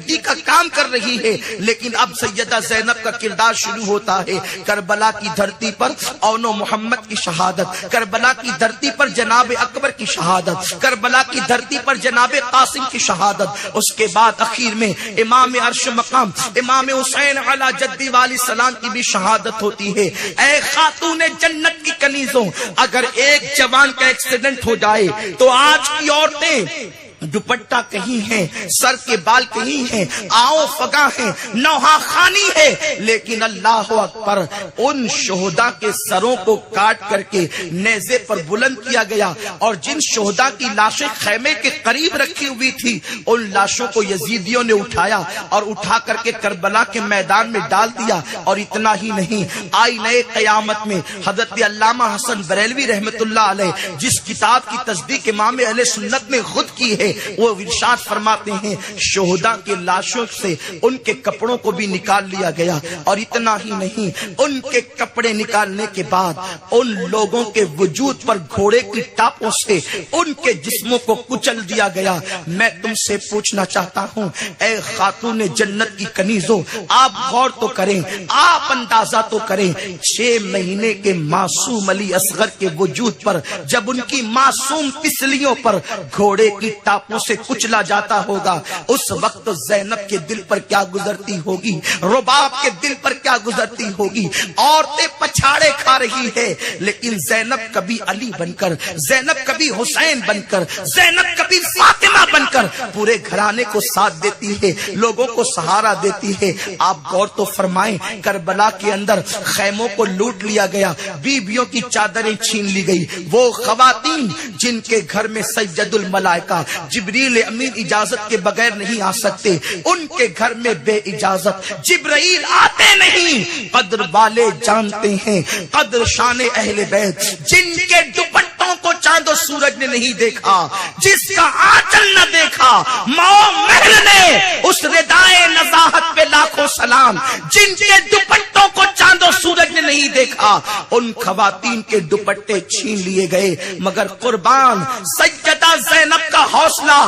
ہڈی کا کام کر رہی ہے. لیکن اب سیدہ زینب کا کردار شروع ہوتا ہے. کربلا کی دھرتی پر اون و محمد کی شہادت، کربلا کی دھرتی پر جناب اکبر کی شہادت، کربلا کی دھرتی پر جناب قاسم کی شہادت. اس کے بعد اخیر میں امام عرش مقام امام حسین علی جدی والی سلام کی بھی شہادت ہوتی ہے. اے خاتون جنت کی کنیزوں، اگر ایک جوان کا ایکسیڈنٹ ہو جائے تو آج کی عورتیں دوپٹہ کہیں ہیں، سر کے بال کہیں ہیں، آؤ فگا ہیں، نوحہ خانی ہے. لیکن اللہ اکبر، ان شہداء کے سروں کو کاٹ کر کے نیزے پر بلند کیا گیا، اور جن شہداء کی لاشیں خیمے کے قریب رکھی ہوئی تھی ان لاشوں کو یزیدیوں نے اٹھایا اور اٹھا کر کے کربلا کے میدان میں ڈال دیا. اور اتنا ہی نہیں، آئینہ قیامت میں حضرت علامہ حسن بریلوی رحمت اللہ علیہ جس کتاب کی تصدیق امام اہل سنت نے خود کی ہے، وہ ارشاد فرماتے ہیں شہداء کے لاشوں سے ان کے کپڑوں کو بھی نکال لیا گیا. اور اتنا ہی نہیں، ان کے کپڑے نکالنے کے بعد ان لوگوں کے وجود پر گھوڑے کی ٹاپوں سے ان کے جسموں کو کچل دیا گیا. میں تم سے پوچھنا چاہتا ہوں اے خاتون جنت کی کنیزوں، آپ غور تو کریں، آپ اندازہ تو کریں، 6 مہینے کے معصوم علی اصغر کے وجود پر جب ان کی معصوم پسلیوں پر گھوڑے کی ٹاپوں سے کچلا جاتا ہوگا، اس وقت زینب کے دل پر کیا گزرتی ہوگی، رباب کے دل پر کیا گزرتی ہوگی. عورتیں پچھاڑے کھا رہی ہے، لیکن زینب کبھی علی بن کر، زینب کبھی حسین بن کر، زینب کبھی فاطمہ بن کر پورے گھرانے کو ساتھ دیتی ہے، لوگوں کو سہارا دیتی ہے. آپ غور تو فرمائیں، کربلا کے اندر خیموں کو لوٹ لیا گیا، بیویوں کی چادریں چھین لی گئی. وہ خواتین جن کے گھر میں سید الملائکہ جبریل امین اجازت کے بغیر نہیں آ سکتے، ان کے گھر میں بے اجازت جبرائیل آتے نہیں. قدر والے جانتے ہیں قدر شان اہل بیت، جن کے دوپٹوں کو چاند و سورج نے نہیں دیکھا، جس کا آنچل نہ دیکھا ماں محل نے، اس ردائے نزاہت پہ لاکھوں سلام. جن کے دوپٹوں کو چاند و سورج نے نہیں دیکھا، ان خواتین کے دوپٹے چھین لیے گئے. مگر قربان سیدہ زینب کا حوصلہ،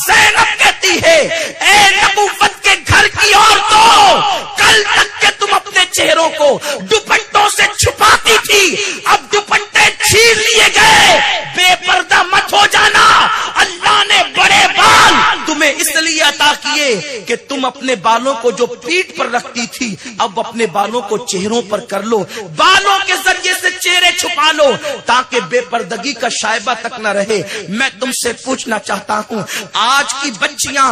زینب کہتی ہے اے نبوت کے گھر کی عورتوں، کل تک کہ تم اپنے چہروں کو دوپٹوں سے چھپاتی تھی، اب دوپٹے چھین لیے گئے، بے پردہ مت ہو جانا. اللہ نے بڑے بال تمہیں اس لیے عطا کیے کہ تم اپنے بالوں کو جو پیٹھ پر رکھتی تھی اب اپنے بالوں کو چہروں پر کر لو، بالوں کے ذریعے سے چہرے چھپا لو تاکہ بے پردگی کا شائبہ تک نہ رہے. میں تم سے پوچھنا چاہتا ہوں، آج کی بچیاں،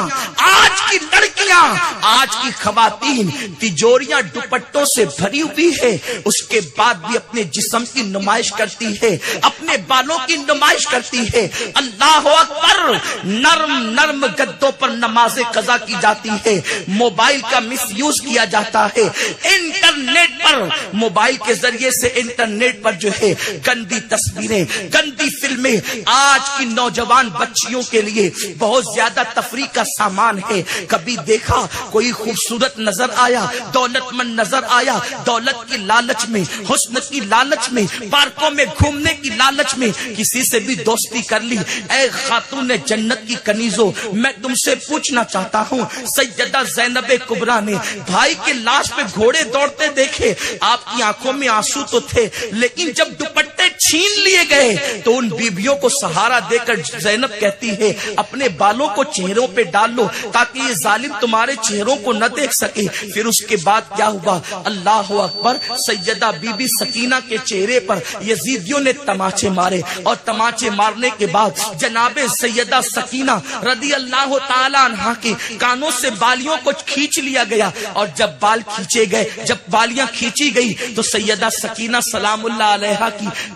آج کی لڑکیاں، آج کی خواتین تجوریاں دوپٹوں سے بھری ہوئی ہے، اس کے بعد بھی اپنے جسم کی نمائش کرتی ہے، اپنے بالوں کی نمائش کرتی ہے. اللہ اکبر، نرم نرم گدوں پر نمازیں قضا کی جاتی ہے، موبائل کا مس یوز کیا جاتا ہے، انٹرنیٹ پر موبائل کے ذریعے سے انٹرنیٹ پر جو ہے گندی تصویریں، گندی فلمیں آج کی نوجوان بچیوں کے لیے بہت زیادہ تفریح کا سامان ہے. کبھی دیکھا کوئی خوبصورت نظر آیا، دولت مند نظر آیا، دولت کی لالچ میں، حسن کی لالچ میں، پارکوں میں گھومنے کی لالچ میں کسی سے بھی دوستی کر لی. اے خاتون جنت کی کنیزوں، میں تم سے پوچھنا چاہتا ہوں، سیدہ زینب کبریٰ نے بھائی کے لاش پہ گھوڑے دوڑتے دیکھے، آپ کی آنکھوں میں آنسو تو تھے، لیکن جب دوپٹے چھین لیے گئے تو ان بیویوں کو سہارا دے کر زینب کہتی ہے اپنے بالوں کو چہروں پہ ڈال لو تاکہ یہ ظالم تمہارے چہروں کو نہ دیکھ سکے. پھر اس کے بعد کیا ہوا؟ اللہ اکبر، سیدہ بی بی سکینہ کے چہرے پر یزیدیوں نے تماچے مارے، اور تماچے مارنے کے بعد جناب سیدہ سکینہ رضی اللہ تعالی عنہا کے کانوں سے بالیوں کو کھینچ لیا گیا، اور جب بال کھینچے گئے، جب بالیاں کھینچی گئی تو سیدہ سکینہ سلام اللہ علیہا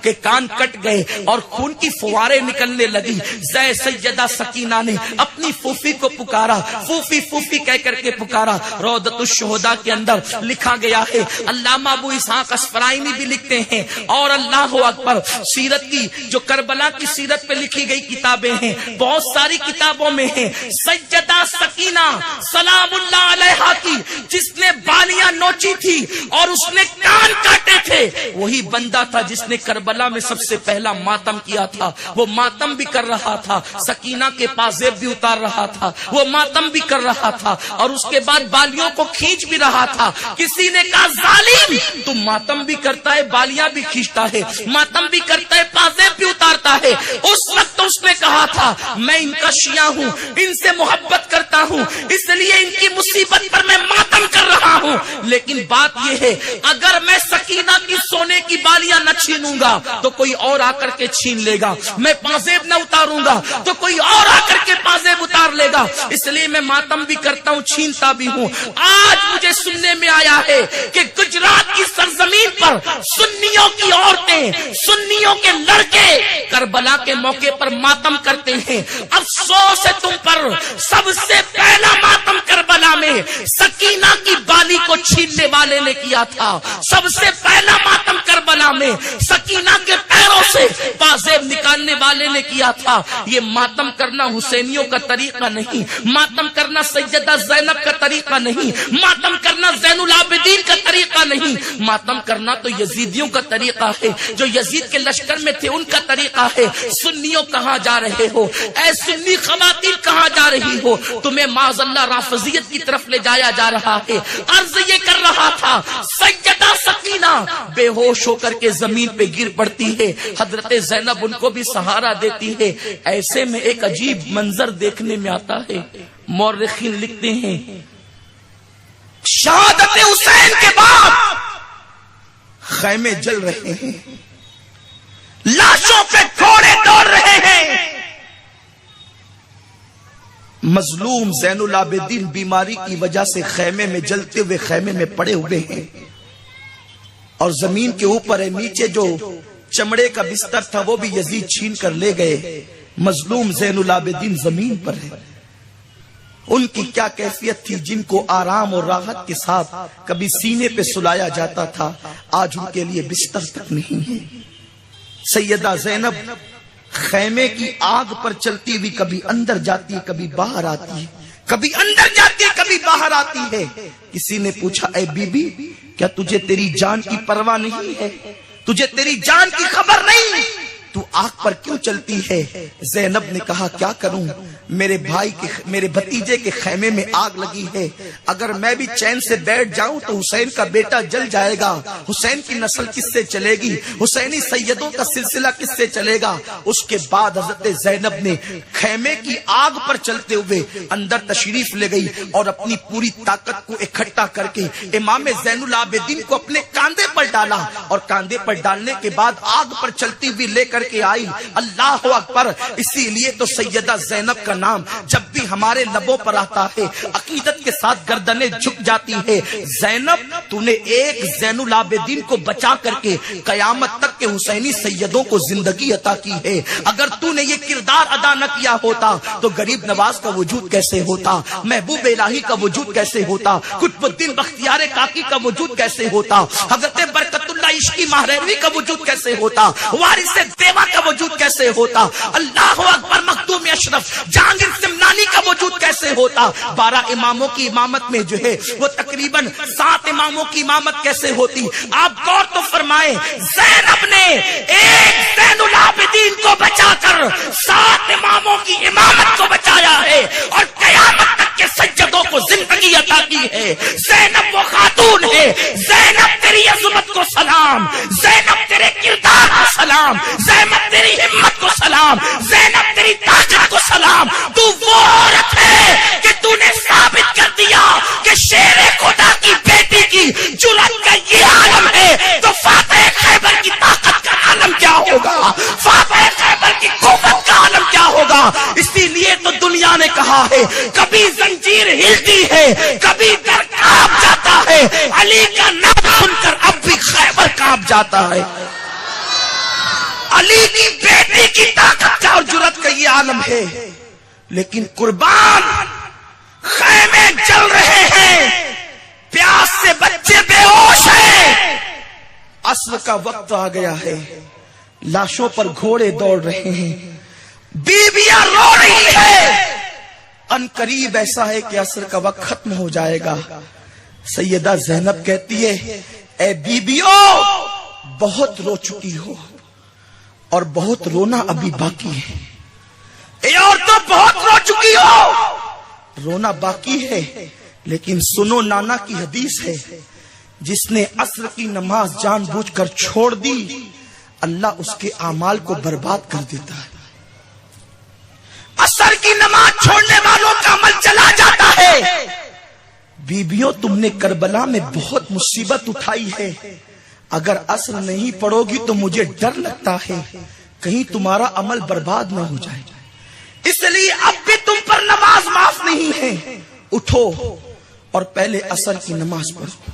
کے کان کٹ گئے اور خون کی فوارے نکلنے لگی. سیدہ سکینہ نے اپنی پھوپھی کو پکارا، پھوپھی پھوپھی کہہ کر کے پکارا. روضۃ الشہداء کے اندر لکھا گیا ہے، علامہ ابو اسحاق اسفرائینی بھی لکھتے ہیں، اور اللہ اکبر، سیرت کی جو کربلا کی سیرت پہ لکھی گئی کتابیں ہیں، بہت ساری کتابوں میں ہیں سیدہ سکینہ سلام اللہ علیہا کی جس نے بالیاں نوچی تھی اور اس نے کان کاٹے تھے، وہی بندہ تھا جس نے کربلا میں سب سے پہلا ماتم کیا تھا وہ ماتم بھی کر رہا تھا، سکینہ کے پازیب بھی اتار رہا تھا، وہ ماتم بھی کر رہا تھا، اور اس کے بعد بالیوں کو کھینچ بھی رہا تھا۔ کسی نے کہا ظالم تو ماتم بھی کرتا ہے، بالیاں بھی کھینچتا ہے، ماتم بھی کرتا ہے، پازیب بھی اتارتا ہے۔ اس وقت اس نے کہا تھا میں ان کا شیعہ ہوں، ان سے محبت کرتا ہوں، اس لیے ان کی مصیبت پر میں ماتم کر رہا ہوں، لیکن بات یہ ہے اگر میں سکینہ کی سونے کی بالیاں نہ چھینوں گا تو کوئی اور آ کر کے چھین لے گا، میں پازیب نہ اتاروں گا تو کوئی اور آ کر کے پازیب اتار لے گا، اس لیے میں ماتم بھی کرتا ہوں، چھینتا بھی ہوں۔ آج مجھے سننے میں آیا ہے کہ گجرات کی سرزمین پر سنیوں کی عورتیں، سنیوں کے لڑکے کربلا کے موقع پر ماتم کرتے ہیں۔ افسوس ہے تم پر، سب سے پہلا ماتم کربلا میں سکینہ کی بالی کو چھیننے والے نے کیا تھا، سب سے پہلا ماتم کربلا میں سکینہ کے پیروں سے پازیب نکالنے والے نے کیا تھا۔ یہ ماتم کرنا حسینیوں کا طریقہ نہیں، ماتم کرنا سیدہ زینب کا طریقہ نہیں، ماتم کرنا زین العابدین کا طریقہ نہیں، ماتم کرنا تو یزیدیوں کا طریقہ ہے، جو یزید کے لشکر میں تھے ان کا طریقہ ہے۔ سنیوں کہاں جا رہے ہو؟ اے سنی خواتین کہاں جا رہی ہو؟ تمہیں معاذ اللہ رافضیت کی طرف لے جایا جا رہا ہے۔ عرض یہ کر رہا تھا سیدہ سکینہ بے ہوش ہو کر کے زمین پہ گر پڑتی ہے، حضرت زینب ان کو بھی سہارا دیتی ہے۔ ایسے میں ایک عجیب منظر دیکھنے میں آتا ہے، مورخین لکھتے ہیں شہادت حسین کے بعد خیمے جل رہے ہیں، لاشوں پہ گھوڑے دوڑ رہے ہیں، مظلوم زین العابدین بیماری کی وجہ سے خیمے میں جلتے ہوئے خیمے میں پڑے ہوئے ہیں، اور زمین کے اوپر ہے، نیچے جو چمڑے کا بستر تھا وہ بھی یزید چھین کر لے گئے، مظلوم زین العابدین زمین پر ہے۔ ان کی کیا کیفیت تھی، جن کو آرام اور راحت کے ساتھ کبھی سینے پہ سلایا جاتا تھا، آج ان کے لیے بستر تک نہیں ہے۔ سیدہ زینب خیمے کی آگ پر چلتی ہوئی کبھی اندر جاتی ہے، کبھی باہر آتی ہے، کبھی اندر جاتی ہے، کبھی باہر آتی ہے۔ کسی نے پوچھا اے بی بی کیا تجھے تیری جان کی پرواہ نہیں ہے؟ تجھے تیری جان کی خبر نہیں؟ تو آگ پر کیوں چلتی ہے؟ زینب نے کہا کیا کروں، میرے بھائی کے، میرے بھتیجے کے خیمے میں آگ لگی ہے، اگر میں بھی چین سے بیٹھ جاؤں تو حسین کا بیٹا جل جائے گا، حسین کی نسل کس سے چلے گی، حسینی سیدوں کا سلسلہ کس سے چلے گا۔ اس کے بعد حضرت زینب نے خیمے کی آگ پر چلتے ہوئے اندر تشریف لے گئی اور اپنی پوری طاقت کو اکٹھا کر کے امام زین العابدین کو اپنے کاندھے پر ڈالا، اور کاندھے پر ڈالنے کے بعد آگ پر چلتی ہوئی لے کر کے آئی۔ اللہ اکبر! اسی لیے تو سیدہ زینب کا نام جب بھی ہمارے لبوں پر آتا ہے عقیدت کے ساتھ گردنیں جھک جاتی ہے۔ زینب تو نے ایک زین العابدین کو بچا کر کے قیامت تک کے حسینی سیدوں کو زندگی عطا کی ہے۔ اگر تو نے یہ کردار ادا نہ کیا ہوتا تو غریب نواز کا وجود کیسے ہوتا، محبوب الہی کا وجود کیسے ہوتا، قطب الدین بختیار کاکی کا وجود کیسے ہوتا، حضرت برکت اللہ عشقی مہروی کا وجود کیسے ہوتا، وارث دیوا کا وجود کیسے ہوتا، اللہ اکبر، مخدوم اشرف جہانگیر سمنانی کا وجود کیسے ہوتا، 12 اماموں کی امامت میں جو ہے وہ تقریباً 7 اماموں کی امامت کیسے ہوتی۔ آپ غور تو فرمائیں، زینب نے ایک زین العابدین کو بچا کر 7 اماموں کی امامت کو بچایا ہے، اور قیامت تک کے سجدوں کو زندگی عطا کی ہے۔ زینب وہ خاتون ہے، زینب تیری عظمت کو سلام، زینب تیرے کردار کو سلام، زینب تیری ہمت کو سلام، زینب تیری طاقت کو سلام۔ تو وہ عورت ہے کہ تو نے ثابت کر دیا کہ شیر خدا کی بیٹی کی جرأت کا یہ عالم ہے، تو فاتح خیبر کی طاقت کا عالم کیا ہوگا، فاتح خیبر کی قوت کا عالم کیا ہوگا۔ اسی لیے تو دنیا نے کہا ہے کبھی زنجیر ہلتی ہے، کبھی در کانپ جاتا ہے، علی کا نام سن کر اب بھی خیبر کانپ جاتا ہے۔ علی کی بیٹی کی طاقت کا اور جرأت کا یہ عالم ہے، لیکن قربان خیمے جل رہے ہیں، پیاس سے بچے بے ہوش ہیں، عصر کا وقت آ گیا ہے، لاشوں پر گھوڑے دوڑ رہے ہیں، بیویاں رو رہی ہے، ان قریب ایسا ہے کہ عصر کا وقت ختم ہو جائے گا۔ سیدہ زینب کہتی ہے اے بیویوں بہت رو چکی ہو، اور بہت رونا ابھی باقی ہے. اے عورتوں بہت رو چکی ہو، رونا باقی ہے. لیکن سنو نانا کی حدیث ہے، جس نے عصر کی نماز جان بوجھ کر چھوڑ دی اللہ اس کے اعمال کو برباد کر دیتا ہے. عصر کی نماز چھوڑنے والوں کا عمل چلا جاتا ہے. بیبیوں تم نے کربلا میں بہت مصیبت اٹھائی ہے، اگر عصر نہیں پڑھو گی تو مجھے ڈر لگتا ہے کہیں تمہارا عمل برباد نہ ہو جائے. اس لیے اب بھی تم پر نماز معاف نہیں ہے. اٹھو اور پہلے عصر کی نماز پڑھو.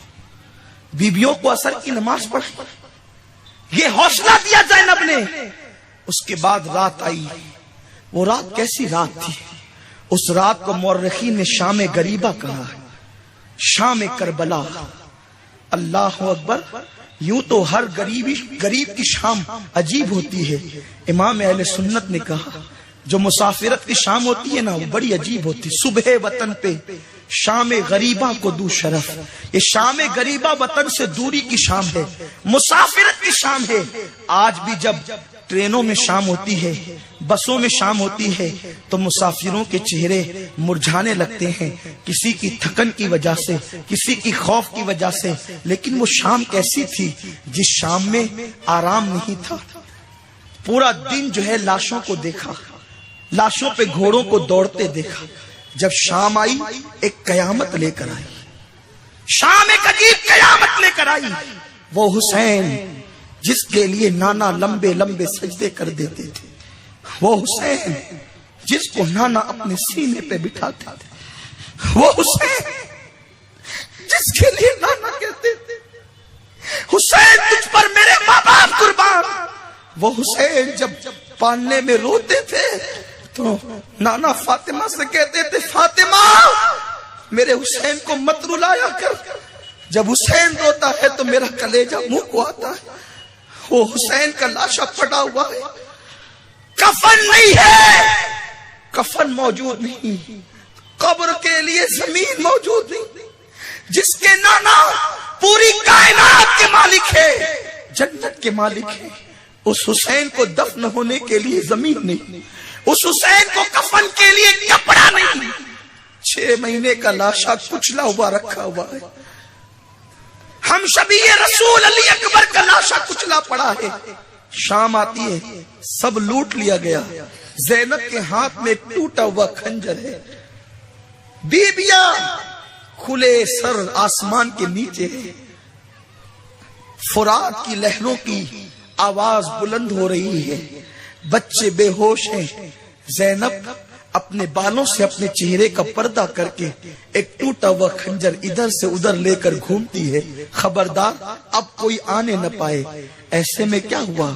بیبیوں کو عصر کی نماز پڑھو، یہ حوصلہ دیا زینب نے. اس کے بعد رات آئی. وہ رات کیسی رات تھی؟ اس رات کو مورخین نے شام غریبہ کہا ہے، شام کربلا. اللہ اکبر. یوں تو ہر غریب کی شام عجیب ہوتی ہے. امام اہل سنت نے کہا جو مسافرت کی شام ہوتی ہے نا وہ بڑی عجیب ہوتی. صبح وطن پہ شام غریبہ کو دو شرف. یہ شام غریبہ وطن سے دوری کی شام ہے، مسافرت کی شام ہے. آج بھی جب ٹرینوں میں شام ہوتی ہے، بسوں میں شام ہوتی ہے تو مسافروں کے چہرے مرجھانے لگتے ہیں، کسی کی تھکن کی وجہ سے، کسی کی خوف کی وجہ سے. لیکن وہ شام کیسی تھی جس شام میں آرام نہیں تھا. پورا دن جو ہے لاشوں کو دیکھا، لاشوں پہ گھوڑوں کو دوڑتے دیکھا. جب شام آئی ایک قیامت لے کر آئی. شام ایک عجیب قیامت لے کر آئی. وہ حسین جس کے لیے نانا لمبے لمبے سجدے کر دیتے تھے، وہ حسین جس کو نانا اپنے سینے پہ بٹھاتے تھے، وہ حسین جس کے لیے نانا کہتے تھے حسین تجھ پر میرے ماں باپ قربان. وہ حسین جب پالنے میں روتے تھے تو نانا فاطمہ سے کہتے تھے فاطمہ میرے حسین کو مت رلایا کر. جب حسین روتا ہے تو میرا کلیجہ منہ کو آتا ہے. وہ حسین کا لاشا پڑا ہوا ہے، کفن نہیں ہے، کفن موجود نہیں، قبر کے لیے زمین موجود نہیں. جس کے نانا پوری کائنات کے مالک ہے، جنت کے مالک ہے، اس حسین کو دفن ہونے کے لیے زمین نہیں، اس حسین کو کفن کے لیے کپڑا نہیں. 6 مہینے کا لاشا کچلا ہوا رکھا ہوا ہے. ہم شبی رسول علی اکبر کا لاشا کچلا پڑا ہے. شام آتی ہے سب لوٹ لیا گیا. زینب کے ہاتھ میں ٹوٹا ہوا خنجر ہے. بیبیاں کھلے سر آسمان کے نیچے ہے. فرات کی لہروں کی آواز بلند ہو رہی ہے. بچے بے ہوش ہیں. زینب اپنے بالوں سے اپنے چہرے کا پردہ کر کے ایک ٹوٹا ہوا خنجر ادھر سے ادھر لے کر گھومتی ہے. خبردار اب کوئی آنے نہ پائے. ایسے میں کیا ہوا؟